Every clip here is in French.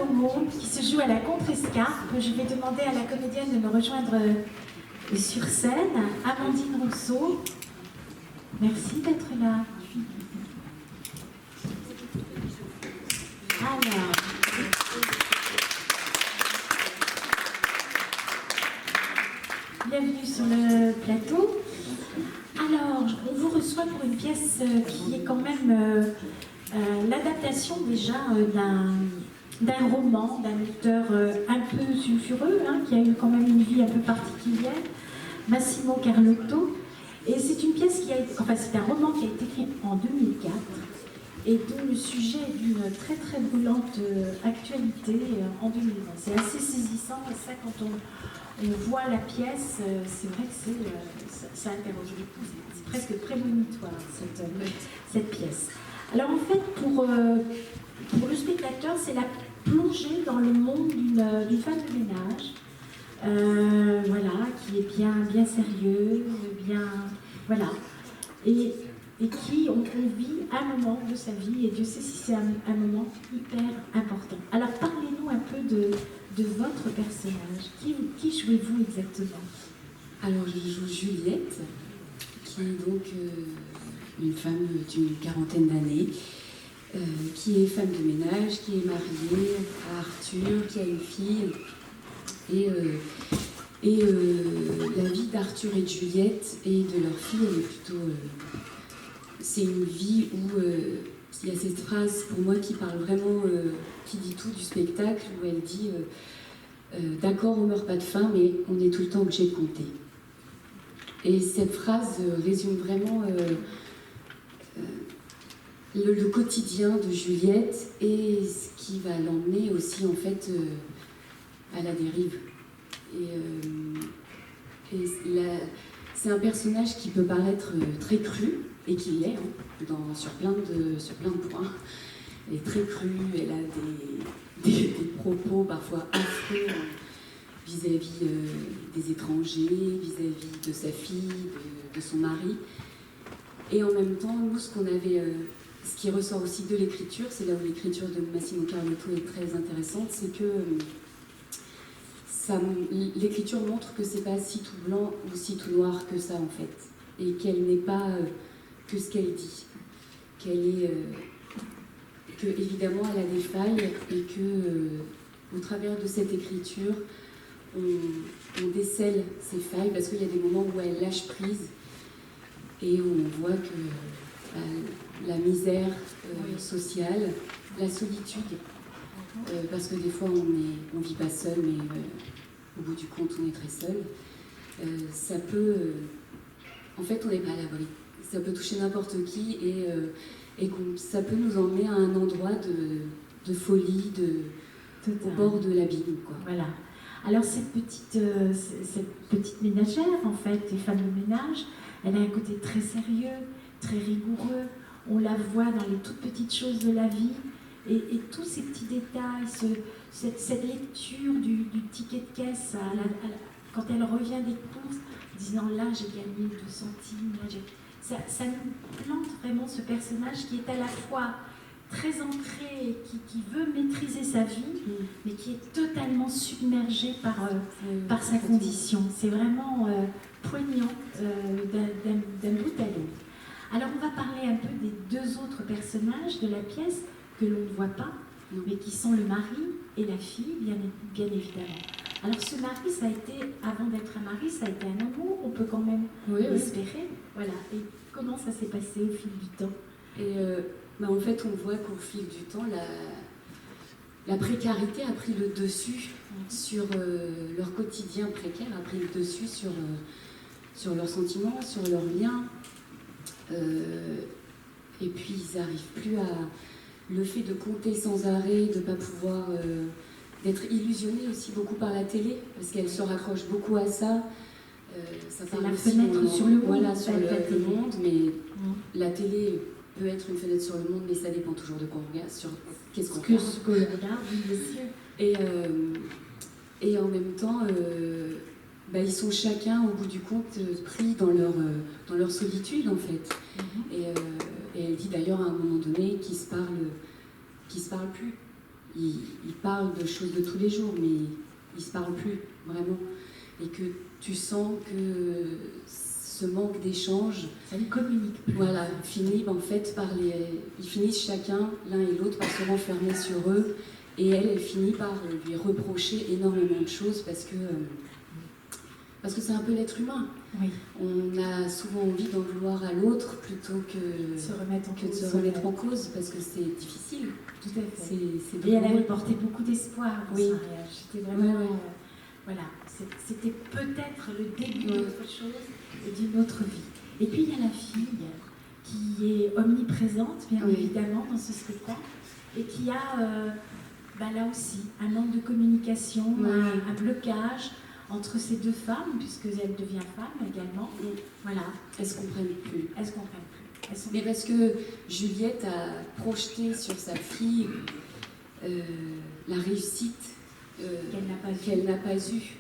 au monde qui se joue à la contre-escarpe. Je vais demander à la comédienne de me rejoindre sur scène. Amandine Rousseau, merci d'être là. Alors, bienvenue sur le plateau. Alors, on vous reçoit pour une pièce qui est quand même l'adaptation déjà d'un roman, d'un auteur un peu sulfureux, hein, qui a eu quand même une vie un peu particulière, Massimo Carlotto. Et c'est une pièce qui a été, enfin c'est un roman qui a été écrit en 2004 et dont le sujet est d'une très très brûlante actualité en 2020. C'est assez saisissant et ça quand on voit la pièce, c'est vrai que ça interroge beaucoup, c'est presque prémonitoire cette pièce. Alors en fait, pour le spectateur, c'est la plongée dans le monde d'une femme de ménage, voilà, qui est bien sérieuse, voilà, et qui on vit un moment de sa vie, et Dieu sait si c'est un moment hyper important. Alors parlez-nous un peu de votre personnage. Qui jouez-vous exactement? Alors je joue Juliette, qui est donc une femme d'une quarantaine d'années, qui est femme de ménage, qui est mariée à Arthur, qui a une fille. Et la vie d'Arthur et de Juliette et de leur fille, elle est plutôt... c'est une vie où il y a cette phrase pour moi qui parle vraiment, qui dit tout du spectacle, où elle dit d'accord, on meurt pas de faim, mais on est tout le temps obligé de compter. Et cette phrase résume vraiment le quotidien de Juliette et ce qui va l'emmener aussi en fait à la dérive. C'est un personnage qui peut paraître très cru, et qui l'est, hein, sur plein de points. Elle est très crue, elle a des propos parfois affreux vis-à-vis des étrangers, vis-à-vis de sa fille, de son mari. Et en même temps, nous, ce qui ressort aussi de l'écriture, c'est là où l'écriture de Massimo Carlotto est très intéressante, c'est que l'écriture montre que c'est pas si tout blanc ou si tout noir que ça en fait, et qu'elle n'est pas que ce qu'elle dit, que évidemment elle a des failles et que au travers de cette écriture on décèle ces failles parce qu'il y a des moments où elle lâche prise et où on voit que la misère sociale, la solitude, parce que des fois on vit pas seul, mais au bout du compte on est très seul, ça peut en fait on n'est pas à l'abri, ça peut toucher n'importe qui et ça peut nous emmener à un endroit de folie, au bord de l'abîme, quoi. Voilà. Alors cette petite ménagère en fait, et femme de ménage, elle a un côté très sérieux, très rigoureux. On la voit dans les toutes petites choses de la vie et tous ces petits détails, cette lecture du ticket de caisse quand elle revient des courses, disant là j'ai gagné 2 centimes, ça nous plante vraiment ce personnage qui est à la fois très ancré, qui veut maîtriser sa vie, mais qui est totalement submergé par sa condition. C'est vraiment poignant d'un bout à l'autre. Alors on va parler un peu des 2 autres personnages de la pièce que l'on ne voit pas, mais qui sont le mari et la fille, bien évidemment. Alors ce mari, ça a été, avant d'être un mari, ça a été un amour, on peut quand même l'espérer. Voilà. Et comment ça s'est passé au fil du temps? En fait, on voit qu'au fil du temps, la précarité a pris le dessus sur leur quotidien précaire, a pris le dessus sur leurs sentiments, sur leurs liens. Et puis, ils n'arrivent plus à... Le fait de compter sans arrêt, de ne pas pouvoir... d'être illusionnés aussi beaucoup par la télé, parce qu'elle se raccroche beaucoup à ça. Ça c'est la fenêtre sur le monde. Voilà, sur le monde, mais la télé peut être une fenêtre sur le monde, mais ça dépend toujours de quoi on regarde, sur qu'est-ce qu'on regarde. Et en même temps, ils sont chacun, au bout du compte, pris dans leur solitude, en fait. Et elle dit d'ailleurs à un moment donné qu'ils se parlent plus. ils parlent de choses de tous les jours, mais ils ne se parlent plus, vraiment. Et que tu sens que ce manque d'échange, ça ne communique plus. Voilà, finit en fait ils finissent chacun, l'un et l'autre, par se renfermer sur eux. Et elle finit par lui reprocher énormément de choses parce que c'est un peu l'être humain. Oui. On a souvent envie d'en vouloir à l'autre plutôt que de se remettre en cause parce que c'est difficile. Tout à fait. C'est et elle avait porté beaucoup d'espoir dans oui. ce mariage. C'était vraiment... voilà, c'était peut-être le début d'autre chose et d'une autre vie. Et puis il y a la fille qui est omniprésente, bien évidemment, dans ce spectacle, et qui a là aussi un manque de communication, un blocage entre ces deux femmes, puisqu'elle devient femme également. Voilà. Elles ne se comprennent plus. Mais parce que Juliette a projeté sur sa fille la réussite qu'elle n'a pas eue.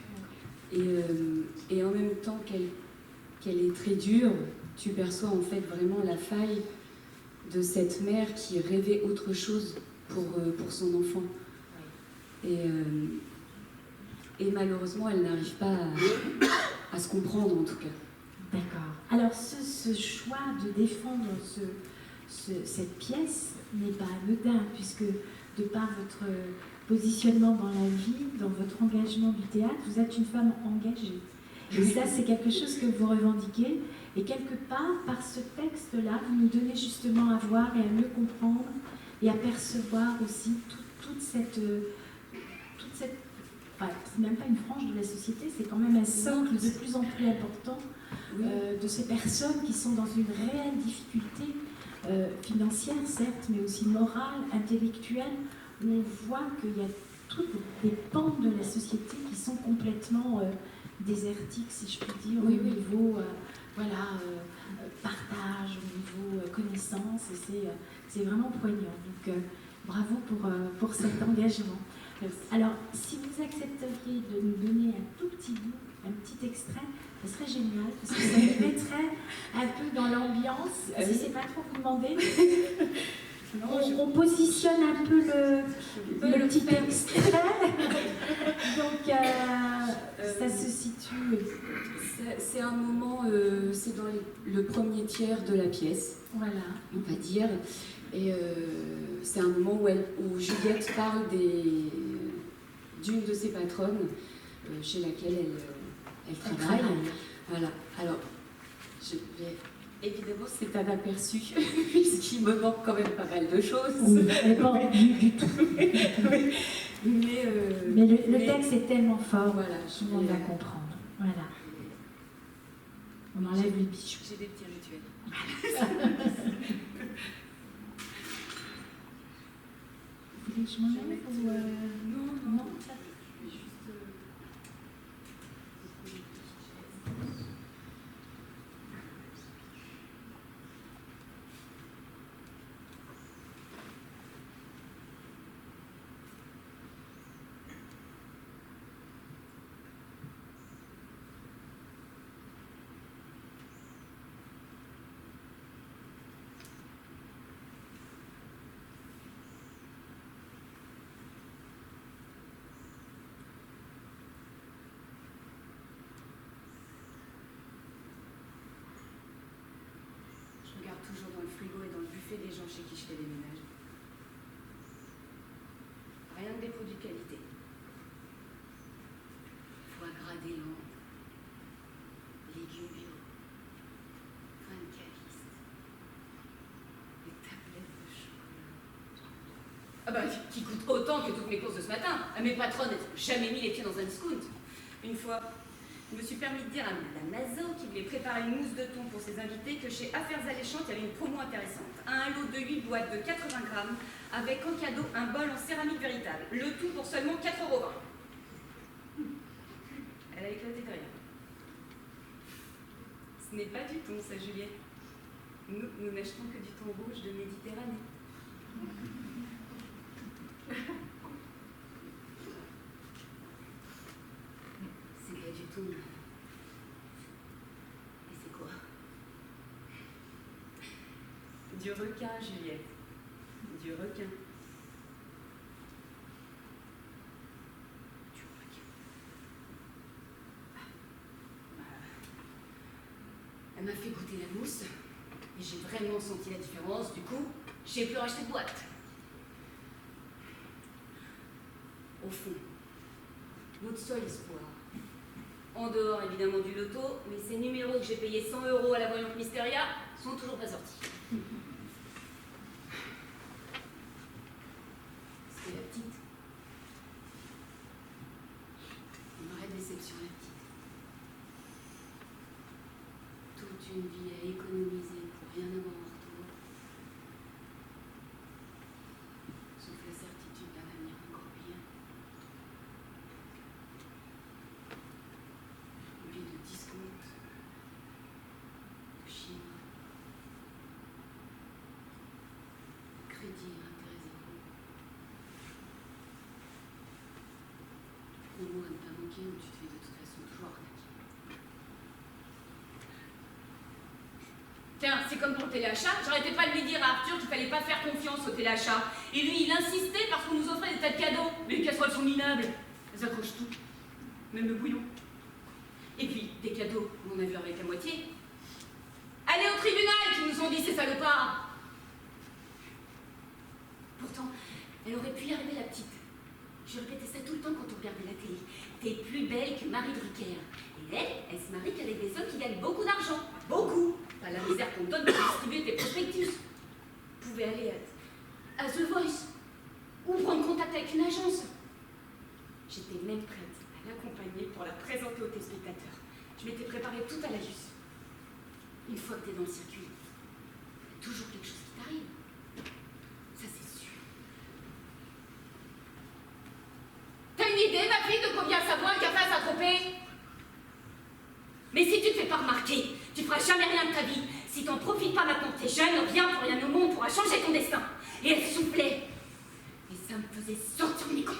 Et en même temps qu'elle est très dure, tu perçois en fait vraiment la faille de cette mère qui rêvait autre chose pour son enfant. Et malheureusement, elle n'arrive pas à se comprendre en tout cas. D'accord. Alors ce choix de défendre cette pièce n'est pas anodin, puisque de par votre positionnement dans la vie, dans votre engagement du théâtre, vous êtes une femme engagée. Et ça, c'est quelque chose que vous revendiquez. Et quelque part, par ce texte-là, vous nous donnez justement à voir et à mieux comprendre et à percevoir aussi toute cette c'est même pas une frange de la société, c'est quand même un socle de plus en plus important de ces personnes qui sont dans une réelle difficulté financière, certes, mais aussi morale, intellectuelle, où on voit qu'il y a toutes des pans de la société qui sont complètement désertiques, si je puis dire, au niveau partage, au niveau connaissance, et c'est vraiment poignant. Donc bravo pour cet engagement. Alors, si vous accepteriez de nous donner un tout petit bout, un petit extrait, ce serait génial, parce que ça nous mettrait un peu dans l'ambiance, si c'est pas trop vous demander. On positionne un peu le petit extrait, donc ça se situe... C'est un moment, c'est dans le premier tiers de la pièce, voilà, on va dire, et c'est un moment où Juliette parle d'une de ses patronnes chez laquelle elle travaille. Voilà. Alors, évidemment, c'est un aperçu, puisqu'il me manque quand même pas mal de choses. Mais pas du tout. Mais le texte est tellement fort, voilà, tout le monde va comprendre. Voilà. On enlève les bijoux. J'ai des petits rituels. Vous voulez que je m'enlève ou non, ça... Je regarde toujours dans le frigo et dans le buffet des gens chez qui je fais des ménages. Rien que des produits de qualité. Foie gras d'élan, légumes bio, pain de caviste, des tablettes de chocolat. Ah bah, qui coûtent autant que toutes mes courses de ce matin. Mes patronnes n'ont jamais mis les pieds dans un discount. Une fois, je me suis permis de dire à Madame Mazot qui voulait préparer une mousse de thon pour ses invités que chez Affaires Alléchantes, il y avait une promo intéressante. Un lot de 8 boîtes de 80 grammes avec en cadeau un bol en céramique véritable. Le tout pour seulement 4,20 €. Elle a éclaté de rire. Ce n'est pas du thon, ça, Juliette. Nous n'achetons que du thon rouge de Méditerranée. C'est pas du tout. Et c'est quoi? Du requin, Juliette. Du requin. fait goûter la mousse, et j'ai vraiment senti la différence. Du coup, j'ai plus racheté de boîte. Au fond, notre seul espoir, en dehors évidemment du loto, mais ces numéros que j'ai payés 100 € à la voyante Mysteria sont toujours pas sortis. C'est la petite. Une vraie déception, la petite. Toute une vie à économiser pour rien avoir en retour. Sauf la certitude d'un avenir encore pire. Rempli de discomptes, de chiffres, de crédit, intérêt zéro. Promo à ne pas manquer où tu te fais de toute façon toujours arnaquer. Tiens, c'est comme pour le téléachat, j'arrêtais pas de lui dire à Arthur qu'il fallait pas faire confiance au téléachat. Et lui, il insistait parce qu'on nous offrait des tas de cadeaux. Mais les casseroles sont minables. Elles accrochent tout. Même le bouillon. Et puis, des cadeaux, on en a vu avec la moitié. Allez au tribunal, qui nous ont dit ces salopards. Pourtant, elle aurait pu y arriver, la petite. Je répétais ça tout le temps quand on regardait la télé. T'es plus belle que Marie Drucker. Et elle se marie qu'avec des hommes qui gagnent beaucoup d'argent. Beaucoup. Pas la misère qu'on te donne pour distribuer tes prospectus. Vous pouvez aller à The Voice. Ou prendre contact avec une agence. J'étais même prête à l'accompagner pour la présenter aux téléspectateurs. Je m'étais préparée tout à la juste. Une fois que t'es dans le circuit, il y a toujours quelque chose qui t'arrive. Ça, c'est sûr. T'as une idée, ma fille, de combien ça vaut un café à Saint-Tropez? Mais si tu te fais pas remarquer, tu feras jamais rien de ta vie. Si t'en profites pas maintenant que t'es jeune, rien pour rien au monde pourra changer ton destin. Et elle soufflait. Et ça me faisait sortir mes cons.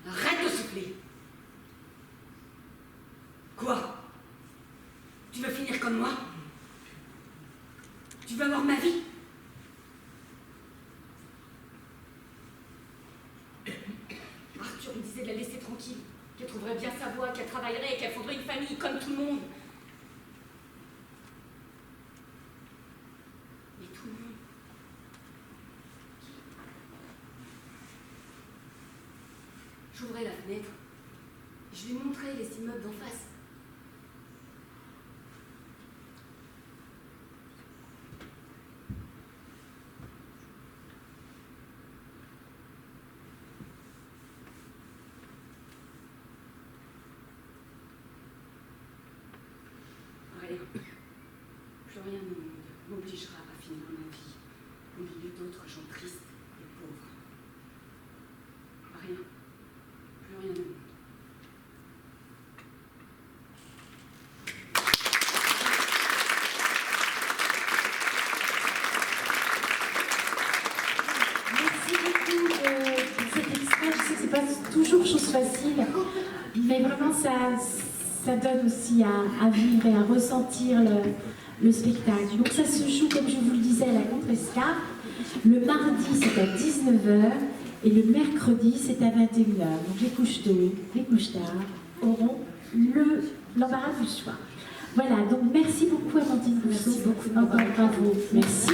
Arrête de souffler. Quoi? Tu veux finir comme moi? Tu veux avoir ma vie? Arthur me disait de la laisser tranquille, qu'elle trouverait bien sa voie, qu'elle travaillerait et qu'elle fondrait une famille comme tout le monde. Mais tout le monde. J'ouvrais la fenêtre. Je lui montrais les immeubles d'en face. Plus rien au monde m'obligera à finir ma vie au milieu d'autres gens tristes et pauvres. Rien. Plus rien au monde. Merci beaucoup pour cet extrait. Je sais que c'est pas toujours chose facile, mais vraiment ça donne aussi à vivre et à ressentir le spectacle. Donc ça se joue, comme je vous le disais, à la Contrescarpe. Le mardi, c'est à 19h et le mercredi, c'est à 21h. Donc les couches tôt, les couches tard auront l'embarras du choix. Voilà, donc merci beaucoup Amandine Rousseau. Merci beaucoup. Encore bravo. Merci.